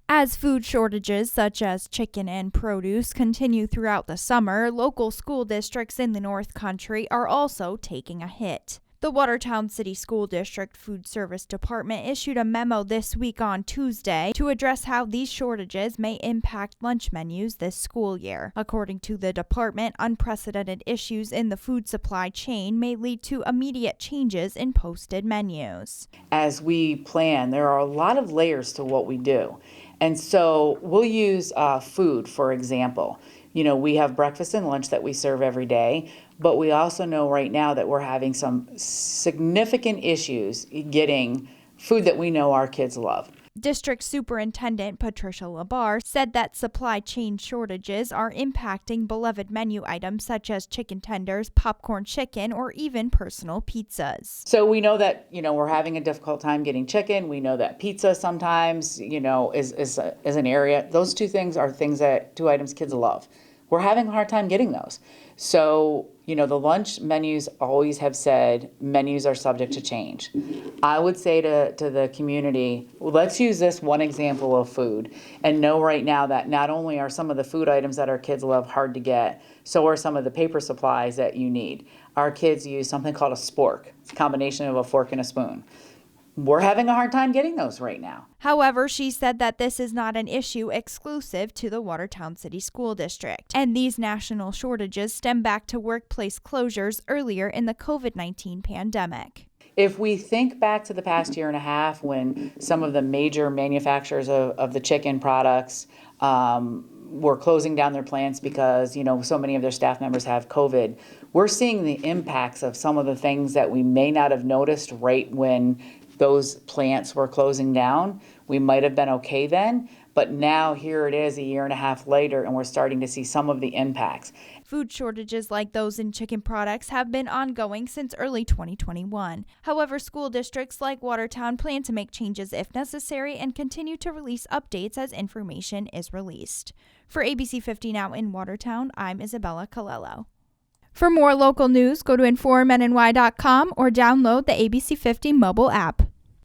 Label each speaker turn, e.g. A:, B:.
A: As food shortages such as chicken and produce continue throughout the summer, local school districts in the North Country are also taking a hit. The Watertown City School District Food Service Department issued a memo this week on Tuesday to address how these shortages may impact lunch menus this school year. According to the department, unprecedented issues in the food supply chain may lead to immediate changes in posted menus.
B: As we plan, there are a lot of layers to what we do. And so we'll use food, for example. We have breakfast and lunch that we serve every day, but we also know right now that we're having some significant issues getting food that we know our kids love.
A: District Superintendent Patricia Labar said that supply chain shortages are impacting beloved menu items such as chicken tenders, popcorn chicken, or even personal pizzas.
B: So we know that, we're having a difficult time getting chicken. We know that pizza sometimes, is an area. Those two items kids love. We're having a hard time getting those. So, the lunch menus always have said menus are subject to change. I would say to the community, let's use this one example of food and know right now that not only are some of the food items that our kids love hard to get, so are some of the paper supplies that you need. Our kids use something called a spork. It's a combination of a fork and a spoon. We're having a hard time getting those right now.
A: However, she said that this is not an issue exclusive to the Watertown City School District, and these national shortages stem back to workplace closures earlier in the COVID-19 pandemic.
B: If we think back to the past year and a half when some of the major manufacturers of the chicken products were closing down their plants because, so many of their staff members have COVID, we're seeing the impacts of some of the things that we may not have noticed right when those plants were closing down. We might have been okay then, but now here it is a year and a half later, and we're starting to see some of the impacts.
A: Food shortages like those in chicken products have been ongoing since early 2021. However, school districts like Watertown plan to make changes if necessary and continue to release updates as information is released. For ABC 50 Now in Watertown, I'm Isabella Colello. For more local news, go to informnny.com or download the ABC 50 mobile app.